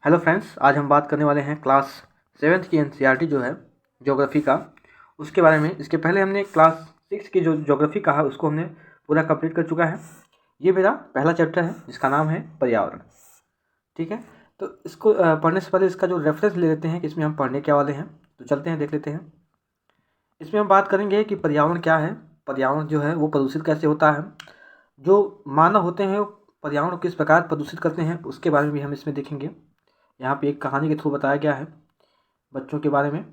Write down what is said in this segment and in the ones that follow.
Hello friends, आज हम बात करने वाले हैं क्लास 7th की एनसीईआरटी जो है ज्योग्राफी का, उसके बारे में। इसके पहले हमने क्लास 6 की जो ज्योग्राफी का है उसको हमने पूरा कंप्लीट कर चुका है। ये मेरा पहला चैप्टर है जिसका नाम है पर्यावरण। ठीक है, तो इसको पढ़ने से पहले इसका जो रेफरेंस ले लेते हैं कि इसमें हम पढ़ने क्या वाले हैं। तो चलते हैं, देख लेते हैं। इसमें हम बात करेंगे कि पर्यावरण क्या है, पर्यावरण जो है वो प्रदूषित कैसे होता है, जो मानव होते हैं वो पर्यावरण को किस प्रकार प्रदूषित करते हैं उसके बारे में भी हम इसमें देखेंगे। यहाँ पे एक कहानी के थ्रू बताया गया है बच्चों के बारे में।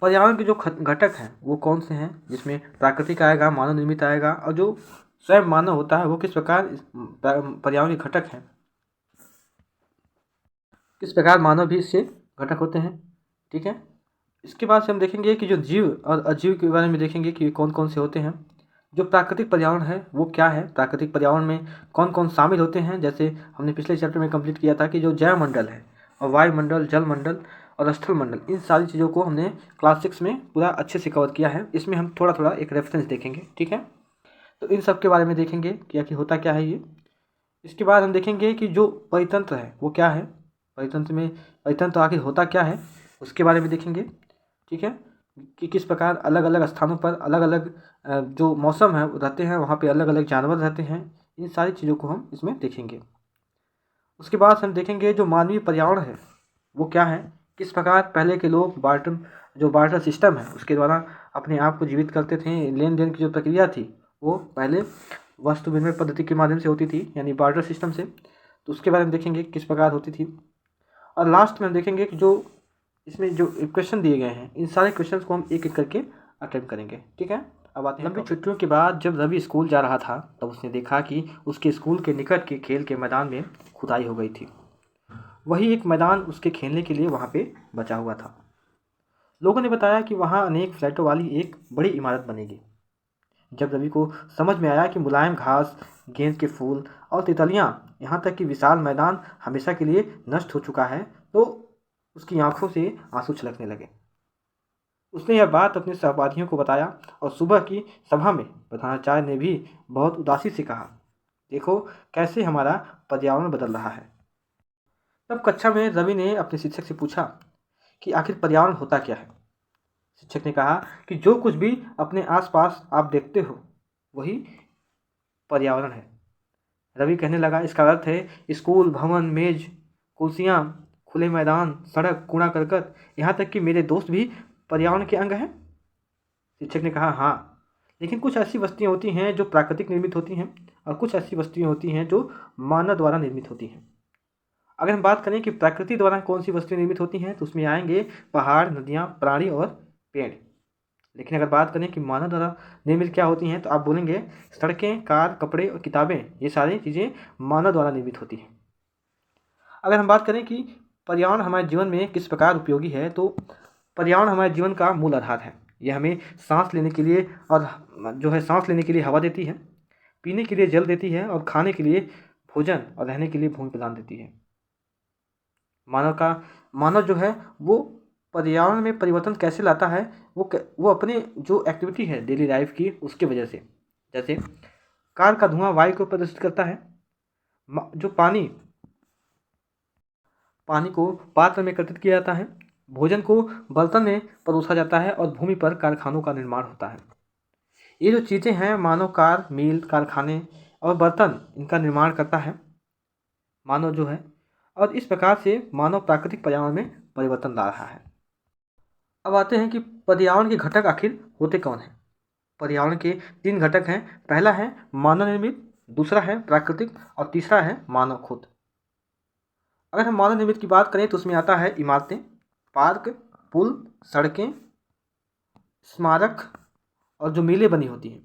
पर्यावरण के जो घटक हैं वो कौन से हैं, जिसमें प्राकृतिक आएगा, मानव निर्मित आएगा, और जो स्वयं मानव होता है वो किस प्रकार पर्यावरण के घटक हैं, किस प्रकार मानव भी इससे घटक होते हैं। ठीक है, इसके बाद से हम देखेंगे कि जो जीव और अजीव के बारे में देखेंगे कि कौन कौन से होते हैं। जो प्राकृतिक पर्यावरण है वो क्या है, प्राकृतिक पर्यावरण में कौन कौन शामिल होते हैं। जैसे हमने पिछले चैप्टर में कंप्लीट किया था कि जो जैवमंडल है और वायुमंडल, जलमंडल और स्थल मंडल, इन सारी चीज़ों को हमने क्लास 6 में पूरा अच्छे से कवर किया है। इसमें हम थोड़ा थोड़ा एक रेफरेंस देखेंगे। ठीक है, तो इन सब के बारे में देखेंगे कि होता क्या है ये। इसके बाद हम देखेंगे कि जो परितंत्र है वो क्या है, परितंत्र आखिर होता क्या है उसके बारे में देखेंगे। ठीक है, कि किस प्रकार अलग अलग स्थानों पर अलग अलग जो मौसम है रहते हैं, वहाँ पे अलग अलग जानवर रहते हैं। इन सारी चीज़ों को हम इसमें देखेंगे। उसके बाद हम देखेंगे जो मानवीय पर्यावरण है वो क्या है, किस प्रकार पहले के लोग बार्टर सिस्टम है उसके द्वारा अपने आप को जीवित करते थे। लेन देन की जो प्रक्रिया थी वो पहले वस्तु विनिमय पद्धति के माध्यम से होती थी, यानी बार्टर सिस्टम से। तो उसके बारे में देखेंगे किस प्रकार होती थी। और लास्ट में हम देखेंगे कि जो इसमें जो क्वेश्चन दिए गए हैं इन सारे क्वेश्चंस को हम एक एक करके अटेम्प्ट करेंगे। ठीक है, अब आते हैं लंबी छुट्टियों के बाद जब रवि स्कूल जा रहा था तब उसने देखा कि उसके स्कूल के निकट के खेल के मैदान में खुदाई हो गई थी। वही एक मैदान उसके खेलने के लिए वहाँ पे बचा हुआ था। लोगों ने बताया कि वहाँ अनेक फ्लैटों वाली एक बड़ी इमारत बनेगी। जब रवि को समझ में आया कि मुलायम घास, गेंद के फूल और तितलियाँ, यहाँ तक कि विशाल मैदान हमेशा के लिए नष्ट हो चुका है, तो उसकी आंखों से आंसू छलकने लगे। उसने यह बात अपने सहपाठियों को बताया और सुबह की सभा में प्रधानाचार्य ने भी बहुत उदासी से कहा, देखो कैसे हमारा पर्यावरण बदल रहा है। तब कक्षा में रवि ने अपने शिक्षक से पूछा कि आखिर पर्यावरण होता क्या है। शिक्षक ने कहा कि जो कुछ भी अपने आसपास आप देखते हो वही पर्यावरण है। रवि कहने लगा, इसका अर्थ है स्कूल, भवन, मेज, कुर्सियाँ, खुले मैदान, सड़क, कूड़ा करकट, यहाँ तक कि मेरे दोस्त भी पर्यावरण के अंग हैं। शिक्षक ने कहा, हाँ, लेकिन कुछ ऐसी वस्तुएं होती हैं जो प्राकृतिक निर्मित होती हैं और कुछ ऐसी वस्तुएं होती हैं जो मानव द्वारा निर्मित होती हैं। अगर हम बात करें कि प्रकृति द्वारा कौन सी वस्तुएं निर्मित होती हैं तो उसमें आएंगे पहाड़, नदियाँ, प्राणी और पेड़। लेकिन अगर बात करें कि मानव द्वारा निर्मित क्या होती हैं तो आप बोलेंगे सड़कें, कार, कपड़े और किताबें, ये सारी चीज़ें मानव द्वारा निर्मित होती हैं। अगर हम बात करें कि पर्यावरण हमारे जीवन में किस प्रकार उपयोगी है, तो पर्यावरण हमारे जीवन का मूल आधार है। यह हमें सांस लेने के लिए और सांस लेने के लिए हवा देती है, पीने के लिए जल देती है और खाने के लिए भोजन और रहने के लिए भूमि प्रदान देती है। मानव जो है वो पर्यावरण में परिवर्तन कैसे लाता है, वो अपने जो एक्टिविटी है डेली लाइफ की उसके वजह से। जैसे कार का धुआं वायु को प्रदूषित करता है, जो पानी को पात्र में एकत्रित किया जाता है, भोजन को बर्तन में परोसा जाता है और भूमि पर कारखानों का निर्माण होता है। ये जो चीज़ें हैं, मानव कार, मील, कारखाने और बर्तन, इनका निर्माण करता है मानव जो है, और इस प्रकार से मानव प्राकृतिक पर्यावरण में परिवर्तन ला रहा है। अब आते हैं कि पर्यावरण के घटक आखिर होते कौन हैं। पर्यावरण के 3 घटक हैं। पहला है मानव निर्मित, दूसरा है प्राकृतिक और तीसरा है मानव खुद। अगर हम मानव निर्मित की बात करें तो उसमें आता है इमारतें, पार्क, पुल, सड़कें, स्मारक और जो मिलें बनी होती हैं,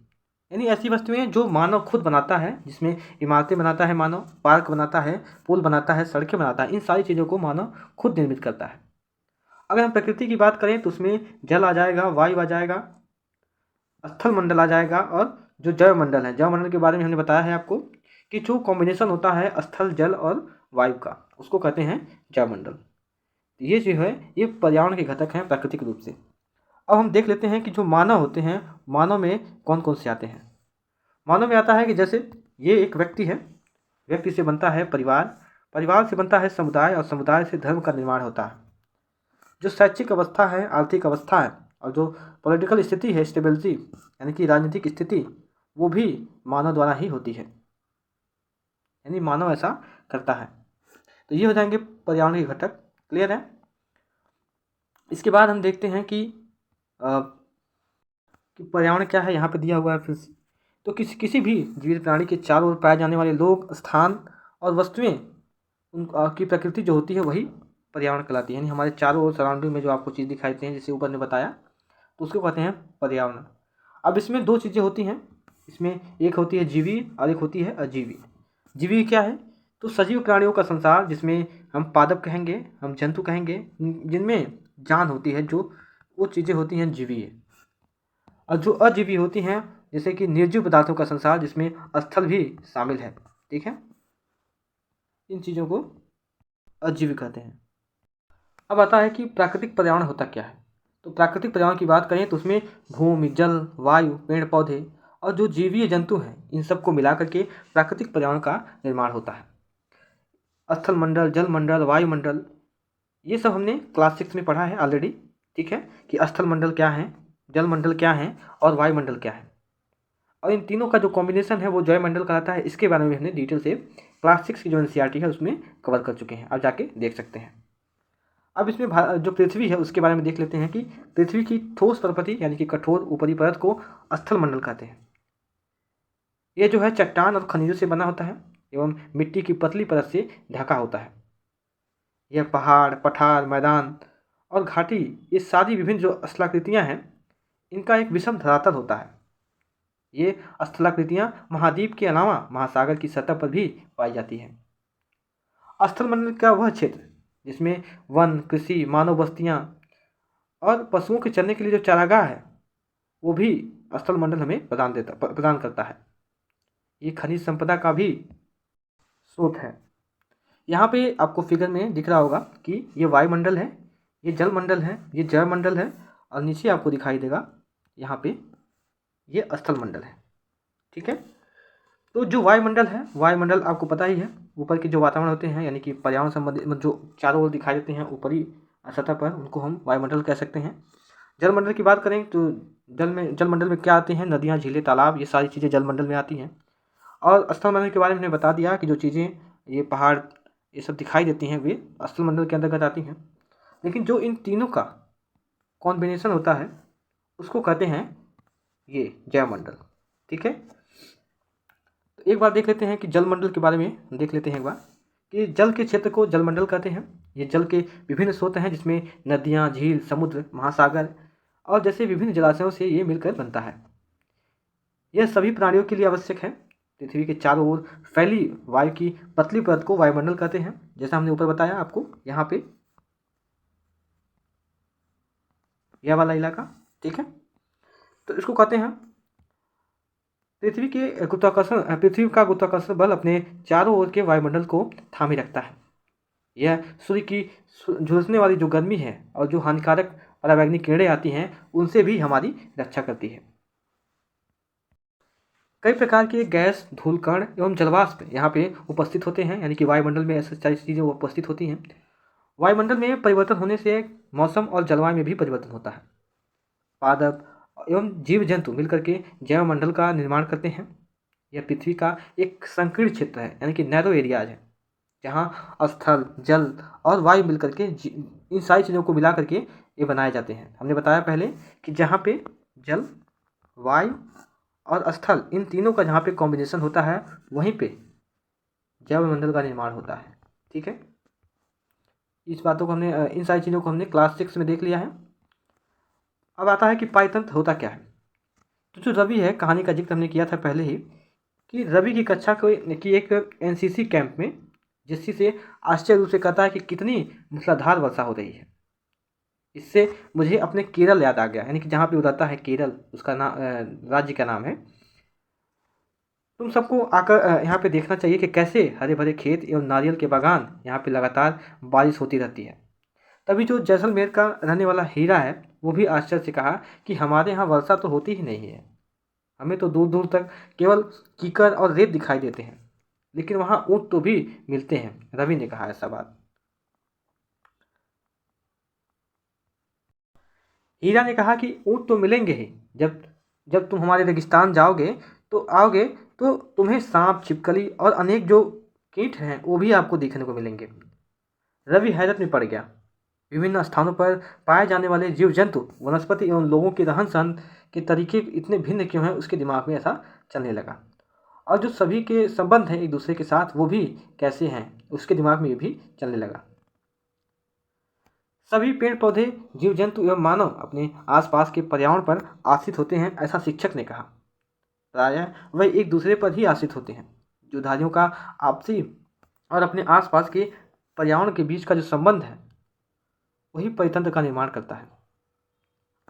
यानी ऐसी वस्तुएं जो मानव खुद बनाता है, जिसमें इमारतें बनाता है मानव, पार्क बनाता है, पुल बनाता है, सड़कें बनाता है। इन सारी चीज़ों को मानव खुद निर्मित करता है। अगर हम प्रकृति की बात करें तो उसमें जल आ जाएगा, वायु आ जाएगा, स्थल मंडल आ जाएगा, और जो जैवमंडल है, जैवमंडल के बारे में हमने बताया है आपको कि जो कॉम्बिनेशन होता है स्थल, जल और वायु का, उसको कहते हैं जैवमंडल। ये जो है ये पर्यावरण के घटक हैं प्राकृतिक रूप से। अब हम देख लेते हैं कि जो मानव होते हैं, मानव में कौन कौन से आते हैं। मानव में आता है कि जैसे ये एक व्यक्ति है, व्यक्ति से बनता है परिवार, परिवार से बनता है समुदाय और समुदाय से धर्म का निर्माण होता है। जो शैक्षिक अवस्था है, आर्थिक अवस्था है और जो पॉलिटिकल स्थिति है, स्टेबिलिटी यानी कि राजनीतिक स्थिति, वो भी मानव द्वारा ही होती है, यानी मानव ऐसा करता है। तो ये हो जाएंगे पर्यावरण के घटक। क्लियर है। इसके बाद हम देखते हैं कि पर्यावरण क्या है, यहाँ पे दिया हुआ है फिर से। तो किसी भी जीवित प्राणी के चारों ओर पाए जाने वाले लोग, स्थान और वस्तुएं, उन की प्रकृति जो होती है वही पर्यावरण कहलाती है। यानी हमारे चारों ओर सराउंडिंग में जो आपको चीज़ दिखाई देती हैं, जैसे ऊपर ने बताया, तो उसको कहते हैं पर्यावरण। अब इसमें दो चीज़ें होती हैं, इसमें एक होती है जीवी और एक होती है अजीवी। जीवी क्या है? तो सजीव प्राणियों का संसार, जिसमें हम पादप कहेंगे, हम जंतु कहेंगे, जिनमें जान होती है, जो वो चीज़ें होती हैं जीवी है। और जो अजीवी होती हैं, जैसे कि निर्जीव पदार्थों का संसार, जिसमें स्थल भी शामिल है। ठीक है, इन चीज़ों को अजीवी कहते हैं। अब आता है कि प्राकृतिक पर्यावरण होता क्या है। तो प्राकृतिक पर्यावरण की बात करें तो उसमें भूमि, जल, वायु, पेड़ पौधे और जो जीवीय जंतु हैं, इन सबको मिला करके प्राकृतिक पर्यावरण का निर्माण होता है। स्थल मंडल, जल मंडल, वायुमंडल, ये सब हमने क्लास 6 में पढ़ा है ऑलरेडी। ठीक है, कि स्थल मंडल क्या है, जल मंडल क्या है और वायुमंडल क्या है, और इन तीनों का जो कॉम्बिनेशन है वो जैवमंडल कहलाता है। इसके बारे में हमने डिटेल से क्लास 6 की जो NCERT है उसमें कवर कर चुके हैं, आप जाके देख सकते हैं। अब इसमें जो पृथ्वी है उसके बारे में देख लेते हैं कि पृथ्वी की ठोस प्रकृति यानी कि कठोर ऊपरी परत को स्थल मंडल कहते हैं। ये जो है चट्टान और खनिजों से बना होता है एवं मिट्टी की पतली परत से ढका होता है। यह पहाड़, पठार, मैदान और घाटी, ये सारी विभिन्न जो स्थलाकृतियाँ हैं, इनका एक विषम धरातल होता है। ये स्थलाकृतियाँ महाद्वीप के अलावा महासागर की सतह पर भी पाई जाती हैं। स्थल मंडल का वह क्षेत्र जिसमें वन, कृषि, मानव बस्तियाँ और पशुओं के चरने के लिए जो चारागाह है, वो भी स्थल मंडल हमें प्रदान करता है। ये खनिज संपदा का भी स्रोत है। यहाँ पे आपको फिगर में दिख रहा होगा कि ये वायुमंडल है, ये जल मंडल है, ये जैव मंडल है, और नीचे आपको दिखाई देगा यहाँ पे ये स्थल मंडल है। ठीक है, तो जो वायुमंडल है, वायुमंडल आपको पता ही है, ऊपर के जो वातावरण होते हैं, यानी कि पर्यावरण संबंधित जो चारों ओर दिखाई देते हैं ऊपरी सतह पर, उनको हम वायुमंडल कह सकते हैं। जलमंडल की बात करें तो जलमंडल में क्या आते हैं? नदियाँ, झीलें, तालाब, ये सारी चीज़ें जलमंडल में आती हैं। और स्थल मंडल के बारे में हमने बता दिया कि जो चीज़ें, ये पहाड़, ये सब दिखाई देती हैं, वे स्थल मंडल के अंतर्गत आती हैं। लेकिन जो इन तीनों का कॉम्बिनेशन होता है उसको कहते हैं ये जैवमंडल। ठीक है, तो एक बार देख लेते हैं कि जलमंडल के बारे में देख लेते हैं एक बार कि जल के क्षेत्र को जलमंडल कहते हैं। ये जल के विभिन्न स्रोत हैं, जिसमें नदियाँ, झील, समुद्र, महासागर और जैसे विभिन्न जलाशयों से ये मिलकर बनता है। यह सभी प्राणियों के लिए आवश्यक है। पृथ्वी के चारों ओर फैली वायु की पतली परत को वायुमंडल कहते हैं, जैसा हमने ऊपर बताया आपको, यहाँ पे यह वाला इलाका। ठीक है, तो इसको कहते हैं पृथ्वी का गुरुत्वाकर्षण बल अपने चारों ओर के वायुमंडल को थामे रखता है। यह सूर्य की झुलसने वाली जो गर्मी है और जो हानिकारक परावैंगनिक किरणें आती हैं, उनसे भी हमारी रक्षा करती है। कई प्रकार के गैस, धूलकण एवं जलवाष्प यहाँ पे उपस्थित होते हैं, यानी कि वायुमंडल में ऐसी सारी चीज़ें उपस्थित होती हैं। वायुमंडल में परिवर्तन होने से मौसम और जलवायु में भी परिवर्तन होता है। पादप एवं जीव जंतु मिलकर के जैवमंडल का निर्माण करते हैं। यह पृथ्वी का एक संकीर्ण क्षेत्र है, यानी कि नैरो एरियाज है, जहाँ स्थल, जल और वायु मिलकर के इन सारी चीज़ों को मिला करके ये बनाए जाते हैं। हमने बताया पहले कि जहाँ पे जल, वायु और स्थल, इन तीनों का जहाँ पे कॉम्बिनेशन होता है, वहीं पे जैवमंडल का निर्माण होता है। ठीक है, इस बातों को हमने, इन सारी चीज़ों को हमने क्लास 6 में देख लिया है। अब आता है कि पाइतंत्र होता क्या है। तो जो रवि है, कहानी का जिक्र हमने किया था पहले ही कि रवि की कक्षा की एक NCC कैंप में जिस चीज़ से आश्चर्य रूप से कहता है कि कितनी मूसलाधार वर्षा हो रही है। इससे मुझे अपने केरल याद आ गया, यानी कि जहाँ पे उतरता है केरल, उसका नाम, राज्य का नाम है। तुम सबको आकर यहाँ पे देखना चाहिए कि कैसे हरे भरे खेत एवं नारियल के बागान, यहाँ पे लगातार बारिश होती रहती है। तभी जो जैसलमेर का रहने वाला हीरा है, वो भी आश्चर्य से कहा कि हमारे यहाँ वर्षा तो होती ही नहीं है, हमें तो दूर दूर तक केवल कीकर और रेत दिखाई देते हैं। लेकिन वहाँ ऊँट तो भी मिलते हैं। रवि ने कहा ऐसा बात। हीरा ने कहा कि ऊँट तो मिलेंगे ही, जब जब तुम हमारे रेगिस्तान आओगे तो तुम्हें सांप, छिपकली और अनेक जो कीट हैं वो भी आपको देखने को मिलेंगे। रवि हैरत में पड़ गया। विभिन्न स्थानों पर पाए जाने वाले जीव जंतु, वनस्पति एवं लोगों के रहन सहन के तरीके इतने भिन्न क्यों हैं, उसके दिमाग में ऐसा चलने लगा। और जो सभी के संबंध हैं एक दूसरे के साथ, वो भी कैसे हैं, उसके दिमाग में ये भी चलने लगा। सभी पेड़ पौधे, जीव जंतु एवं मानव अपने आसपास के पर्यावरण पर आश्रित होते हैं, ऐसा शिक्षक ने कहा। प्रायः वह एक दूसरे पर ही आश्रित होते हैं। जीवधारियों का आपसी और अपने आसपास के पर्यावरण के बीच का जो संबंध है, वही परितंत्र का निर्माण करता है।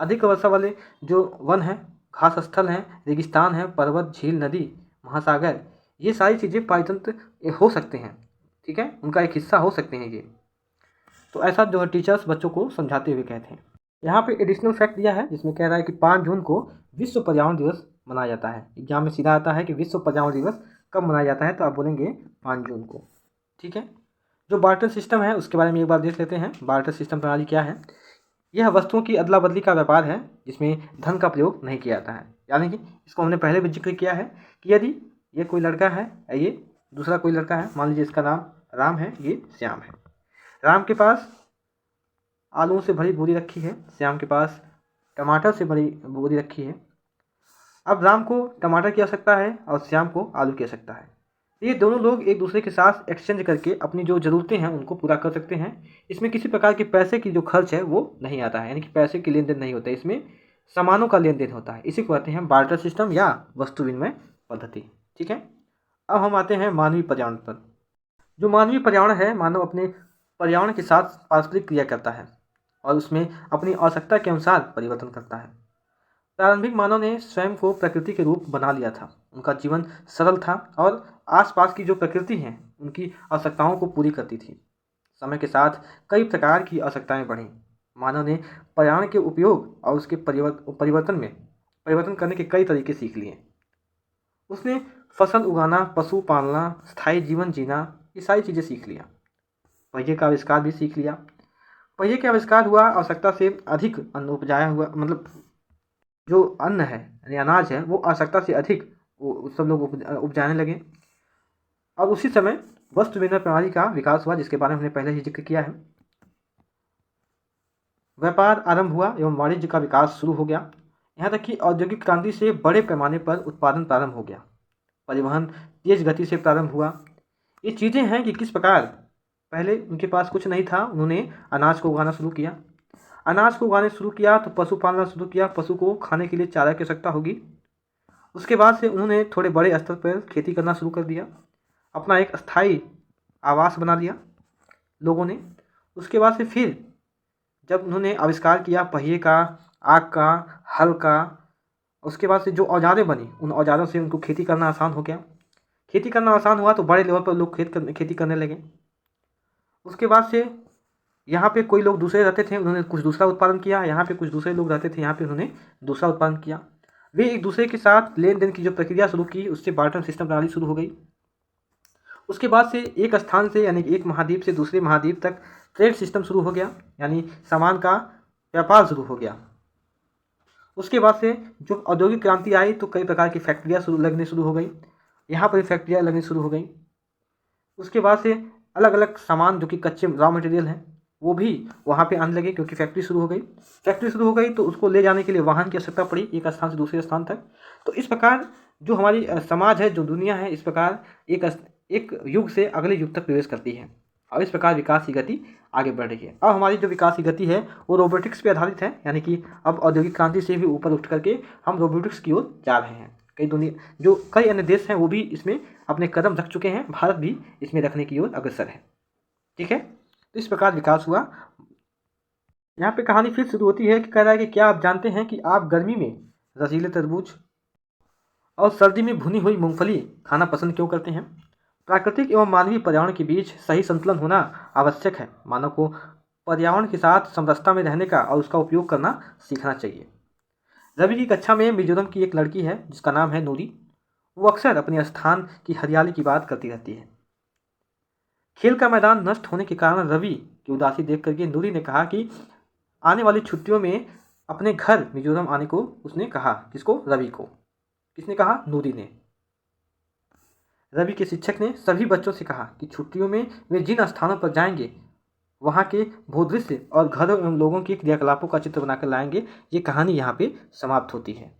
अधिक वर्षा वाले जो वन हैं, घास स्थल हैं, रेगिस्तान हैं, पर्वत, झील, नदी, महासागर, ये सारी चीज़ें परितंत्र हो सकते हैं। ठीक है, उनका एक हिस्सा हो सकते हैं ये। तो ऐसा जो है टीचर्स बच्चों को समझाते हुए कहते हैं। यहाँ पे एडिशनल फैक्ट दिया है जिसमें कह रहा है कि 5 जून को विश्व पर्यावरण दिवस मनाया जाता है। एग्जाम में सीधा आता है कि विश्व पर्यावरण दिवस कब मनाया जाता है, तो आप बोलेंगे 5 जून को। ठीक है, जो बार्टर सिस्टम है उसके बारे में एक बार देख लेते हैं। बार्टर सिस्टम प्रणाली क्या है? यह वस्तुओं की अदला बदली का व्यापार है जिसमें धन का प्रयोग नहीं किया जाता है। यानी कि इसको हमने पहले भी जिक्र किया है कि यदि ये कोई लड़का है, ये दूसरा कोई लड़का है, मान लीजिए इसका नाम राम है, ये श्याम है। राम के पास आलूओं से भरी बोरी रखी है, श्याम के पास टमाटर से भरी बोरी रखी है। अब राम को टमाटर की आवश्यकता है और श्याम को आलू की आवश्यकता है। ये दोनों लोग एक दूसरे के साथ एक्सचेंज करके अपनी जो ज़रूरतें हैं उनको पूरा कर सकते हैं। इसमें किसी प्रकार के पैसे की जो खर्च है वो नहीं आता है, यानी कि पैसे की लेन देन नहीं होता है, इसमें सामानों का लेन देन होता है। इसी को कहते हैं बार्टर सिस्टम या वस्तु विनिमय पद्धति। ठीक है, अब हम आते हैं मानवीय पर्यावरण पर। जो मानवीय पर्यावरण है, मानव अपने पर्यावरण के साथ पारस्परिक क्रिया करता है और उसमें अपनी आवश्यकता के अनुसार परिवर्तन करता है। प्रारंभिक मानव ने स्वयं को प्रकृति के रूप बना लिया था। उनका जीवन सरल था और आसपास की जो प्रकृति हैं उनकी आवश्यकताओं को पूरी करती थी। समय के साथ कई प्रकार की आवश्यकताएं बढ़ीं। मानव ने पर्यावरण के उपयोग और उसके परिवर्तन करने के कई तरीके सीख लिए। उसने फसल उगाना, पशु पालना, स्थायी जीवन जीना, ये सारी चीज़ें सीख लिया। पहिए का आविष्कार भी सीख लिया। पहिए का आविष्कार हुआ, आवश्यकता से अधिक अन्न उपजाया हुआ, मतलब जो अन्न है यानी अनाज है वो आवश्यकता से अधिक वो सब लोग उपजाने लगे। अब उसी समय वस्तु विनिमय प्रणाली का विकास हुआ जिसके बारे में हमने पहले ही जिक्र किया है। व्यापार आरंभ हुआ एवं वाणिज्य का विकास शुरू हो गया। यहाँ तक कि औद्योगिक क्रांति से बड़े पैमाने पर उत्पादन प्रारंभ हो गया। परिवहन तेज गति से प्रारंभ हुआ। ये चीज़ें हैं कि किस प्रकार पहले उनके पास कुछ नहीं था, उन्होंने अनाज को उगाना शुरू किया। अनाज को उगाने शुरू किया तो पशु पालना शुरू किया, पशु को खाने के लिए चारा की आवश्यकता होगी। उसके बाद से उन्होंने थोड़े बड़े स्तर पर खेती करना शुरू कर दिया, अपना एक स्थायी आवास बना लिया लोगों ने। उसके बाद से फिर जब उन्होंने आविष्कार किया पहिए का, आग का, हल का, उसके बाद से जो औजारें बनी उन औजारों से उनको खेती करना आसान हो गया। खेती करना आसान हुआ तो बड़े लेवल पर लोग खेती करने लगे। उसके बाद से यहाँ पे कोई लोग दूसरे रहते थे, उन्होंने कुछ दूसरा उत्पादन किया। यहाँ पे कुछ दूसरे लोग रहते थे, यहाँ पे उन्होंने दूसरा उत्पादन किया। वे एक दूसरे के साथ लेन देन की जो प्रक्रिया शुरू की, उससे बार्टर सिस्टम प्रणाली शुरू हो गई। उसके बाद से एक स्थान से यानी एक महाद्वीप से दूसरे महाद्वीप तक ट्रेड सिस्टम शुरू हो गया, यानी सामान का व्यापार शुरू हो गया। उसके बाद से जो औद्योगिक क्रांति आई तो कई प्रकार की फैक्ट्रियाँ लगने शुरू हो गई, यहाँ पर फैक्ट्रियाँ लगनी शुरू हो गई। उसके बाद से अलग अलग सामान जो कि कच्चे रॉ मटेरियल हैं वो भी वहाँ पे आने लगे क्योंकि फैक्ट्री शुरू हो गई। फैक्ट्री शुरू हो गई तो उसको ले जाने के लिए वाहन की आवश्यकता पड़ी एक स्थान से दूसरे स्थान तक। तो इस प्रकार जो हमारी समाज है, जो दुनिया है, इस प्रकार एक युग से अगले युग तक प्रवेश करती है और इस प्रकार विकास की गति आगे बढ़ रही है। अब हमारी जो विकास की गति है वो रोबोटिक्स पे आधारित है, यानी कि अब औद्योगिक क्रांति से भी ऊपर उठ करके हम रोबोटिक्स की ओर जा रहे हैं। कई अन्य देश हैं वो भी इसमें अपने कदम रख चुके हैं, भारत भी इसमें रखने की ओर अग्रसर है। ठीक है, तो इस प्रकार विकास हुआ। यहाँ पे कहानी फिर शुरू होती है कि कह रहा है कि क्या आप जानते हैं कि आप गर्मी में रसीले तरबूज और सर्दी में भुनी हुई मूंगफली खाना पसंद क्यों करते हैं? प्राकृतिक एवं मानवीय पर्यावरण के बीच सही संतुलन होना आवश्यक है। मानव को पर्यावरण के साथ समरसता में रहने का और उसका उपयोग करना सीखना चाहिए। रवि की कक्षा में मिजोरम की एक लड़की है जिसका नाम है नूरी। वो अक्सर अपने स्थान की हरियाली की बात करती रहती है। खेल का मैदान नष्ट होने के कारण रवि की उदासी देख करके नूरी ने कहा कि आने वाली छुट्टियों में अपने घर मिजोरम आने को उसने कहा। किसको? रवि को। किसने कहा? नूरी ने। रवि के शिक्षक ने सभी बच्चों से कहा कि छुट्टियों में वे जिन स्थानों पर जाएंगे वहाँ के भूदृश्य और घरों एवं लोगों के क्रियाकलापों का चित्र बनाकर लाएंगे। ये कहानी यहाँ पे समाप्त होती है।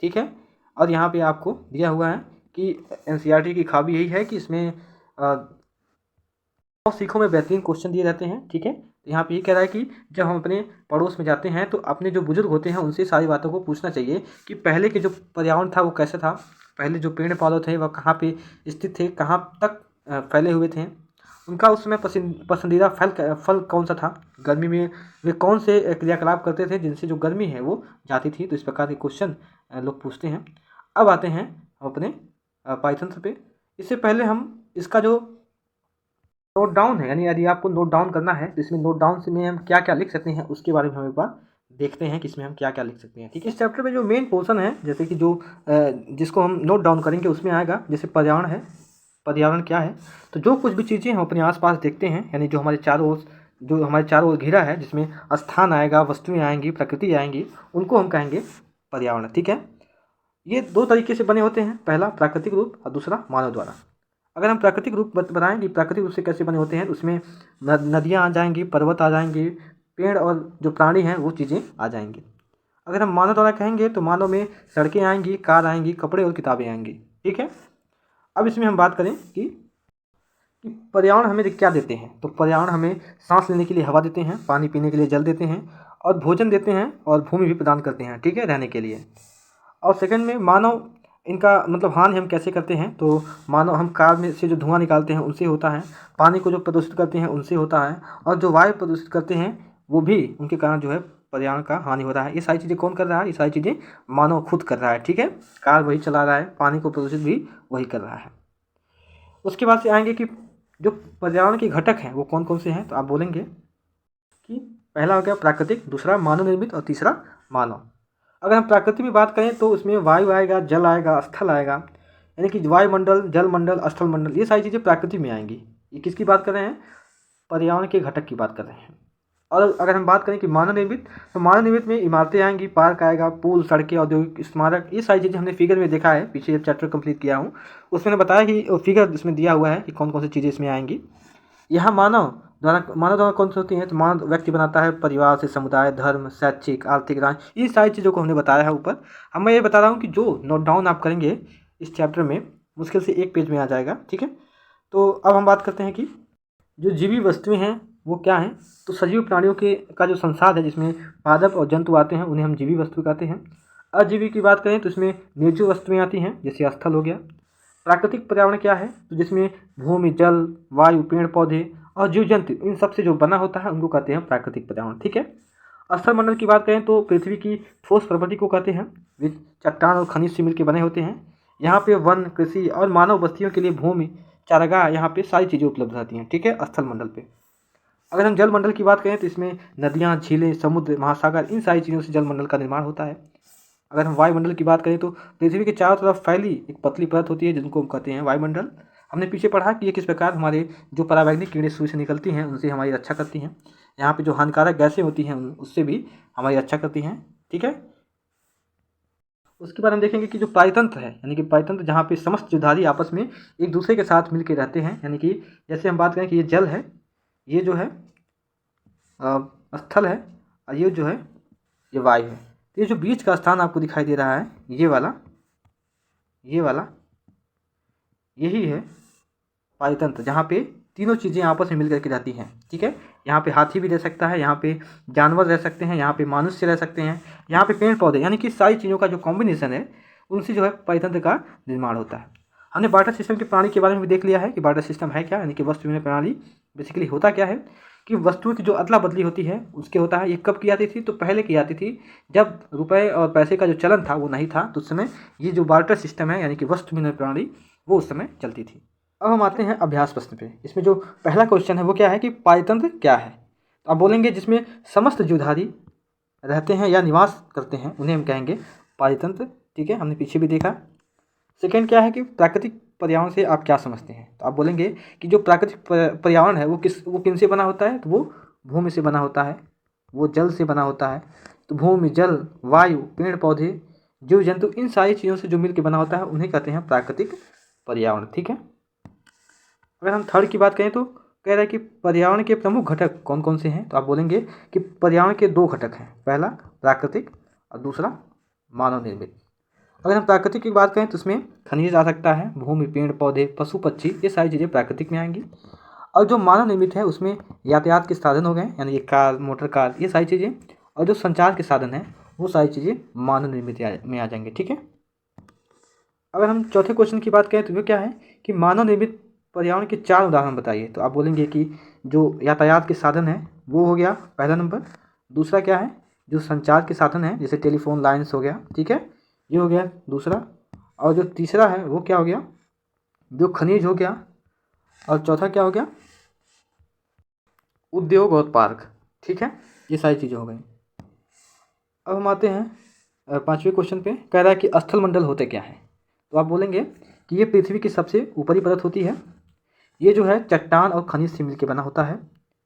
ठीक है। और यहाँ पे आपको दिया हुआ है कि एनसीईआरटी की खाबी यही है कि इसमें 100 सीखों में बेहतरीन क्वेश्चन दिए रहते हैं। ठीक है। तो यहाँ पे ये कह रहा है कि जब हम अपने पड़ोस में जाते हैं तो अपने जो बुजुर्ग होते हैं उनसे सारी बातों को पूछना चाहिए कि पहले के जो पर्यावरण था वो कैसा था, पहले जो पेड़ पौधे थे वह कहाँ पे स्थित थे, कहाँ तक फैले हुए थे, उनका उस समय पसंदीदा फल कौन सा था, गर्मी में वे कौन से क्रियाकलाप करते थे जिनसे जो गर्मी है वो जाती थी। तो इस प्रकार के क्वेश्चन लोग पूछते हैं। अब आते हैं हम अपने पाइथन पे। इससे पहले हम इसका जो नोट डाउन है, यानी यदि आपको नोट डाउन करना है तो इसमें नोट डाउन से में हम क्या क्या लिख सकते हैं उसके बारे में हम एक बार देखते हैं कि इसमें हम क्या क्या लिख सकते हैं। ठीक है। इस चैप्टर में जो मेन पोर्शन है, जैसे कि जो जिसको हम नोट डाउन करेंगे उसमें आएगा, जैसे पर्यावरण है। पर्यावरण क्या है? तो जो कुछ भी चीज़ें हम अपने आसपास देखते हैं, यानी जो हमारे चारों ओर घिरा है, जिसमें स्थान आएगा, वस्तुएं आएंगी, प्रकृति आएंगी, उनको हम कहेंगे पर्यावरण। ठीक है। ये दो तरीके से बने होते हैं, पहला प्राकृतिक रूप और दूसरा मानव द्वारा। अगर हम प्राकृतिक रूप बताएं कि प्राकृतिक रूप से कैसे बने होते हैं तो उसमें नदियाँ आ जाएंगी, पर्वत आ जाएंगे, पेड़ और जो प्राणी हैं वो चीज़ें आ जाएंगी। अगर हम मानव द्वारा कहेंगे तो मानव में सड़कें आएंगी, कार आएंगी, कपड़े और किताबें आएंगी। ठीक है। अब इसमें हम बात करें कि पर्यावरण हमें क्या देते हैं। तो पर्यावरण हमें सांस लेने के लिए हवा देते हैं, पानी पीने के लिए जल देते हैं और भोजन देते हैं और भूमि भी प्रदान करते हैं। ठीक है, रहने के लिए। और सेकंड में मानव, इनका मतलब हानि हम कैसे करते हैं। तो मानव हम कार में से जो धुआं निकालते हैं उनसे होता है, पानी को जो प्रदूषित करते हैं उनसे होता है, और जो वायु प्रदूषित करते हैं वो भी उनके कारण जो है पर्यावरण का हानि हो रहा है। ये सारी चीज़ें कौन कर रहा है? ये सारी चीज़ें मानव खुद कर रहा है। ठीक है। कार वही चला रहा है, पानी को प्रदूषित भी वही कर रहा है। उसके बाद से आएंगे कि जो पर्यावरण के घटक हैं वो कौन कौन से हैं। तो आप बोलेंगे कि पहला हो गया प्राकृतिक, दूसरा मानव निर्मित और तीसरा मानव। अगर हम प्रकृति में बात करें तो उसमें वायु आएगा, जल आएगा, स्थल आएगा, यानी कि वायुमंडल, जल मंडल, स्थल मंडल, ये सारी चीज़ें प्रकृति में आएंगी। ये किसकी बात कर रहे हैं? पर्यावरण के घटक की बात कर रहे हैं। और अगर हम बात करें कि मानव निर्मित, तो मानव निर्मित में इमारतें आएंगी, पार्क आएगा, पुल, सड़कें, औद्योगिक स्मारक, ये सारी चीज़ें हमने फिगर में देखा है, पीछे चैप्टर कंप्लीट किया हूँ उसमें बताया कि फिगर इसमें दिया हुआ है कि कौन कौन सी चीज़ें इसमें आएंगी। यहाँ मानव द्वारा कौन सी होती हैं। तो मानव व्यक्ति बनाता है परिवार से समुदाय, धर्म, शैक्षिक, आर्थिक, राजनीति, ये सारी चीज़ों को हमने बताया है ऊपर। अब मैं ये बता रहा हूँ कि जो नोट डाउन आप करेंगे इस चैप्टर में मुश्किल से एक पेज में आ जाएगा। ठीक है। तो अब हम बात करते हैं कि जो जीवी वस्तुएं हैं वो क्या हैं। तो सजीव प्राणियों के का जो संसार है, जिसमें पादप और जंतु आते हैं, उन्हें हम जीवी वस्तु कहते हैं। अजीवी की बात करें तो इसमें निर्जीव वस्तुएं आती हैं, जैसे स्थल हो गया। प्राकृतिक पर्यावरण क्या है? तो जिसमें भूमि, जल, वायु, पेड़ पौधे और जीव जंतु, इन सब से जो बना होता है उनको कहते हैं प्राकृतिक पर्यावरण। ठीक है। स्थल मंडल की बात करें तो पृथ्वी की ठोस प्रकृति को कहते हैं, वे चट्टान और खनिज से मिलकर बने होते हैं। यहाँ पे वन, कृषि और मानव बस्तियों के लिए भूमि, चारागाह, यहाँ पे सारी चीज़ें उपलब्ध रहती हैं। ठीक है, स्थल मंडल पे। अगर हम जल मंडल की बात करें तो इसमें नदियाँ, झीलें, समुद्र, महासागर, इन सारी चीज़ों से जल मंडल का निर्माण होता है। अगर हम वायुमंडल की बात करें तो पृथ्वी के चारों तरफ फैली एक पतली परत होती है जिनको हम कहते हैं वायुमंडल। हमने पीछे पढ़ा कि ये किस प्रकार हमारे जो परावैंगनिक किरणें सूर्य से निकलती हैं उनसे हमारी रक्षा करती हैं। यहाँ पे जो हानिकारक गैसें होती हैं उससे भी हमारी रक्षा करती हैं। ठीक है। उसके बाद हम देखेंगे कि जो पारितंत्र है, यानी कि पारितंत्र जहाँ पे समस्त जीवधारी आपस में एक दूसरे के साथ मिलकर रहते हैं, यानी कि जैसे हम बात करें कि ये जल है, ये जो है स्थल है, और ये जो है ये वायु है। तो ये जो बीच का स्थान आपको दिखाई दे रहा है, ये वाला यही है पारितंत्र, जहाँ पे तीनों चीज़ें आपस में मिल करके रहती हैं। ठीक है। यहाँ पे हाथी भी रह सकता है, यहाँ पे जानवर रह सकते हैं, यहाँ पे मनुष्य रह सकते हैं, यहाँ पे पेड़ पौधे, यानी कि सारी चीज़ों का जो कॉम्बिनेशन है उनसे जो है पारितंत्र का निर्माण होता है। हमने बार्टर सिस्टम की प्रणाली के बारे में भी देख लिया है कि बार्टर सिस्टम है क्या, यानी कि वस्तु विनिमय प्रणाली बेसिकली होता क्या है कि वस्तुओं की जो अदला बदली होती है उसके होता है। ये कब की जाती थी? तो पहले की जाती थी जब रुपए और पैसे का जो चलन था वो नहीं था, तो उस समय ये जो बार्टर सिस्टम है यानी कि वस्तु विनिमय प्रणाली वो उस समय चलती थी। अब हम आते हैं अभ्यास प्रश्न पे। इसमें जो पहला क्वेश्चन है वो क्या है कि पारितंत्र क्या है। तो आप बोलेंगे जिसमें समस्त जीवधारी रहते हैं या निवास करते हैं उन्हें हम कहेंगे पारितंत्र। ठीक है, हमने पीछे भी देखा। सेकेंड क्या है कि प्राकृतिक पर्यावरण से आप क्या समझते हैं, तो आप बोलेंगे कि जो प्राकृतिक पर्यावरण है वो किन से बना होता है, तो वो भूमि से बना होता है, वो जल से बना होता है। तो भूमि, जल, वायु, पेड़ पौधे, जीव जंतु, इन सारी चीज़ों से जो मिलकर बना होता है उन्हें कहते हैं प्राकृतिक पर्यावरण। ठीक है। अगर हम थर्ड की बात करें तो कह रहा है कि पर्यावरण के प्रमुख घटक कौन कौन से हैं, तो आप बोलेंगे कि पर्यावरण के दो घटक हैं, पहला प्राकृतिक और दूसरा मानव निर्मित। अगर हम प्राकृतिक की बात करें तो उसमें खनिज आ सकता है, भूमि, पेड़ पौधे, पशु पक्षी, ये सारी चीज़ें प्राकृतिक में आएंगी। और जो मानव निर्मित है उसमें यातायात के साधन हो गए, यानी ये कार, मोटर कार, ये सारी चीज़ें, और जो संचार के साधन हैं वो सारी चीज़ें मानव निर्मित में आ जाएंगे। ठीक है। अगर हम चौथे क्वेश्चन की बात करें तो वो क्या है कि मानव निर्मित पर्यावरण के 4 उदाहरण बताइए, तो आप बोलेंगे कि जो यातायात के साधन है वो हो गया पहला नंबर। दूसरा क्या है, जो संचार के साधन है जैसे टेलीफोन लाइन्स हो गया, ठीक है, ये हो गया दूसरा। और जो तीसरा है वो क्या हो गया, जो खनिज हो गया। और चौथा क्या हो गया, उद्योग और पार्क। ठीक है, ये सारी चीज़ें हो गई। अब हम आते हैं पाँचवें क्वेश्चन पे। कह रहा है कि स्थल मंडल होते क्या हैं, तो आप बोलेंगे कि ये पृथ्वी की सबसे ऊपरी परत होती है। ये जो है चट्टान और खनिज से मिलकर बना होता है।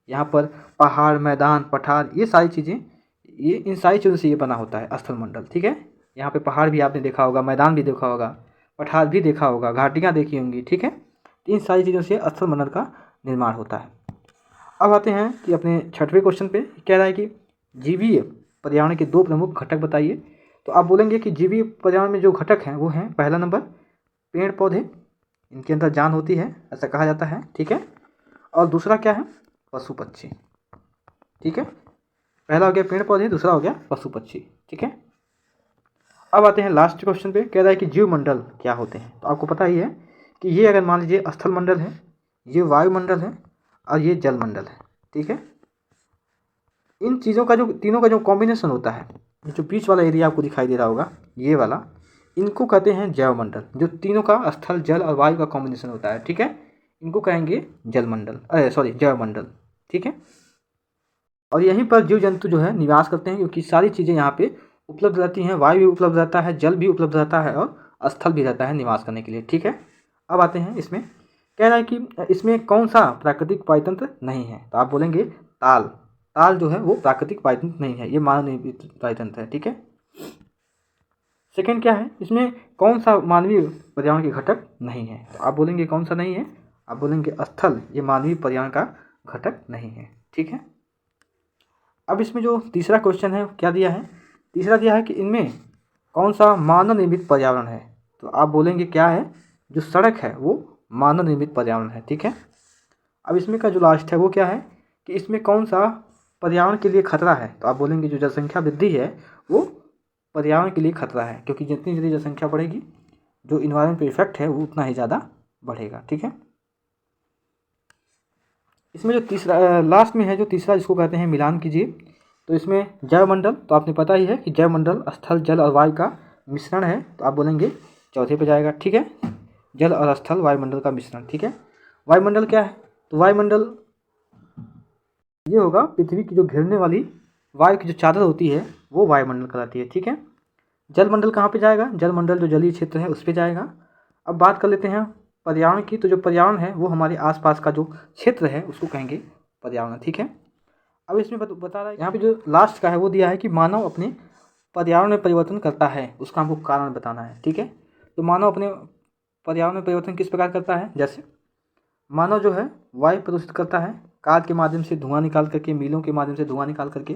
यहाँ पर पहाड़, मैदान, पठार, ये सारी चीज़ें, ये इन सारी चीज़ों से ये बना होता है स्थल मंडल। ठीक है। यहाँ पे पहाड़ भी आपने देखा होगा, मैदान भी देखा होगा, पठार भी देखा होगा, घाटियाँ देखी होंगी। ठीक है। तो इन सारी चीज़ों से स्थल मंडल का निर्माण होता है। अब आते हैं कि अपने छठवें क्वेश्चन पे। कह रहा है कि जीवीय पर्यावरण के 2 प्रमुख घटक बताइए, तो आप बोलेंगे कि जीवीय पर्यावरण में जो घटक हैं वो हैं पहला नंबर पेड़ पौधे, इनके अंदर जान होती है ऐसा कहा जाता है। ठीक है। और दूसरा क्या है, पशु पक्षी। ठीक है, पहला हो गया पेड़ पौधे, दूसरा हो गया पशु पक्षी। ठीक है। अब आते हैं लास्ट क्वेश्चन पे। कह रहा है कि जीव मंडल क्या होते हैं, तो आपको पता ही है कि ये अगर मान लीजिए स्थल मंडल है, ये वायुमंडल है और ये जल मंडल है। ठीक है। इन चीज़ों का जो तीनों का जो कॉम्बिनेशन होता है, जो बीच वाला एरिया आपको दिखाई दे रहा होगा ये वाला, इनको कहते हैं जैवमंडल। जो तीनों का स्थल, जल और वायु का कॉम्बिनेशन होता है, ठीक है, इनको कहेंगे जलमंडल, जैवमंडल। ठीक है। और यहीं पर जीव जंतु जो है निवास करते हैं, क्योंकि सारी चीज़ें यहाँ पे उपलब्ध रहती हैं। वायु भी उपलब्ध रहता है, जल भी उपलब्ध रहता है और स्थल भी रहता है निवास करने के लिए। ठीक है। अब आते हैं इसमें। कह रहा है कि इसमें कौन सा प्राकृतिक पायतंत्र नहीं है, तो आप बोलेंगे ताल। ताल जो है वो प्राकृतिक पायतंत्र नहीं है, ये मानव निर्मित पायतंत्र है। ठीक है। सेकंड क्या है, इसमें कौन सा मानवीय पर्यावरण के घटक नहीं है, तो आप बोलेंगे कौन सा नहीं है, आप बोलेंगे स्थल, ये मानवीय पर्यावरण का घटक नहीं है। ठीक है। अब इसमें जो तीसरा क्वेश्चन है क्या दिया है, तीसरा दिया है कि इनमें कौन सा मानव निर्मित पर्यावरण है, तो आप बोलेंगे क्या है, जो सड़क है वो मानव निर्मित पर्यावरण है। ठीक है। अब इसमें का जो लास्ट है वो क्या है कि इसमें कौन सा पर्यावरण के लिए खतरा है, तो आप बोलेंगे जो जनसंख्या वृद्धि है वो पर्यावरण के लिए खतरा है, क्योंकि जितनी जल्दी जनसंख्या बढ़ेगी जो इन्वायरमेंट पे इफेक्ट है वो उतना ही ज़्यादा बढ़ेगा। ठीक है। इसमें जो तीसरा लास्ट में है, जो तीसरा जिसको कहते हैं मिलान कीजिए, तो इसमें जैवमंडल, तो आपने पता ही है कि जैवमंडल स्थल, जल और वायु का मिश्रण है, तो आप बोलेंगे चौथे पे जाएगा। ठीक है। जल और स्थल वायुमंडल का मिश्रण। ठीक है। वायुमंडल क्या है, तो वायुमंडल ये होगा पृथ्वी की जो घेरने वाली वायु की जो चादर होती है वो वायुमंडल कहलाती है। ठीक है। जलमंडल कहाँ पे जाएगा, जलमंडल जो जलीय क्षेत्र है उस पर जाएगा। अब बात कर लेते हैं पर्यावरण की, तो जो पर्यावरण है वो हमारे आसपास का जो क्षेत्र है उसको कहेंगे पर्यावरण। ठीक है। अब इसमें बता रहा है यहाँ पे जो लास्ट का है वो दिया है कि मानव अपने पर्यावरण में परिवर्तन करता है, उसका हमको कारण बताना है। ठीक है। तो मानव अपने पर्यावरण में परिवर्तन किस प्रकार करता है, जैसे मानव जो है वायु प्रदूषित करता है, कार के माध्यम से धुआं निकाल करके, मिलों के माध्यम से धुआं निकाल करके।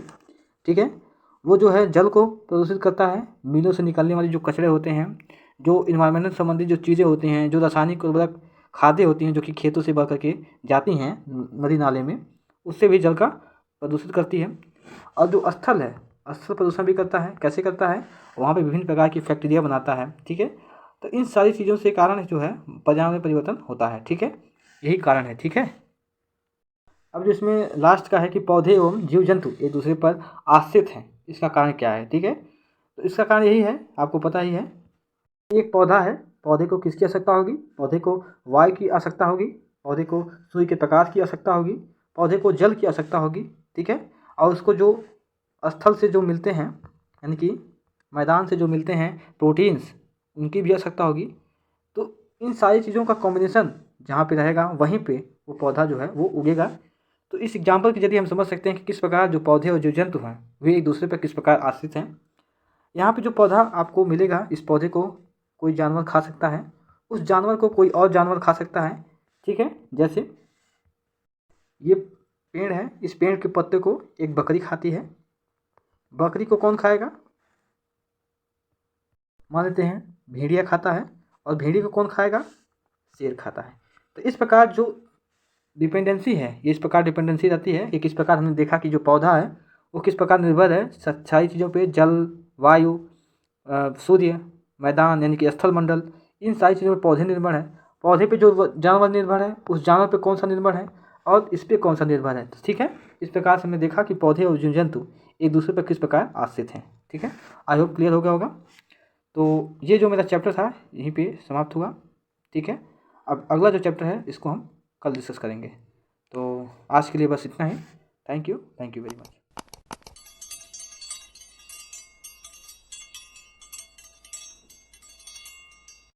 ठीक है। वो जो है जल को प्रदूषित करता है, मिलों से निकलने वाली जो कचरे होते हैं, जो इन्वायरमेंटल संबंधित जो चीज़ें होती हैं, जो रासायनिक उर्वरक खादें होती हैं जो कि खेतों से बह करके जाती हैं नदी नाले में, उससे भी जल का प्रदूषित करती है। और जो स्थल है, स्थल प्रदूषण भी करता है। कैसे करता है, वहाँ पे विभिन्न प्रकार की फैक्टीरिया बनाता है। ठीक है। तो इन सारी चीज़ों से कारण जो है पर्यावरण में परिवर्तन होता है। ठीक है, यही कारण है। ठीक है। अब जो इसमें लास्ट का है कि पौधे एवं जीव जंतु एक दूसरे पर आश्रित हैं, इसका कारण क्या है। ठीक है। तो इसका कारण यही है, आपको पता ही है, एक पौधा है, पौधे को किसकी आवश्यकता होगी, पौधे को वायु की आवश्यकता होगी, पौधे को सूर्य के प्रकाश की आवश्यकता होगी, पौधे को जल की आवश्यकता होगी। ठीक है। और उसको जो स्थल से जो मिलते हैं, यानी कि मैदान से जो मिलते हैं प्रोटीन्स, उनकी भी आवश्यकता होगी। इन सारी चीज़ों का कॉम्बिनेशन जहाँ पे रहेगा वहीं पे वो पौधा जो है वो उगेगा। तो इस एग्जाम्पल के जरिए हम समझ सकते हैं कि किस प्रकार जो पौधे और जो जंतु हैं वे एक दूसरे पर किस प्रकार आश्रित हैं। यहाँ पे जो पौधा आपको मिलेगा, इस पौधे को कोई जानवर खा सकता है, उस जानवर को कोई और जानवर खा सकता है। ठीक है, जैसे ये पेड़ है, इस पेड़ के पत्ते को एक बकरी खाती है। बकरी को कौन खाएगा? मान लेते हैं भेड़िया खाता है, और भेड़िया को कौन खाएगा? शेर खाता है। तो इस प्रकार जो डिपेंडेंसी है, ये इस प्रकार डिपेंडेंसी रहती है। ये किस प्रकार हमने देखा कि जो पौधा है वो किस प्रकार निर्भर है सारी चीज़ों पे, जल, वायु, सूर्य, मैदान यानी कि स्थल मंडल, इन सारी चीज़ों पर पौधे निर्भर है। पौधे पे जो जानवर निर्भर है, उस जानवर पे कौन सा निर्भर है, और इस पे कौन सा निर्भर है। ठीक है, इस प्रकार से हमने देखा कि पौधे और जीव जंतु एक दूसरे पर किस प्रकार आश्रित हैं। ठीक है, आई होप क्लियर हो गया होगा। तो ये जो मेरा चैप्टर था यहीं पे समाप्त हुआ। ठीक है, अब अगला जो चैप्टर है इसको हम कल डिस्कस करेंगे। तो आज के लिए बस इतना ही। Thank you very much.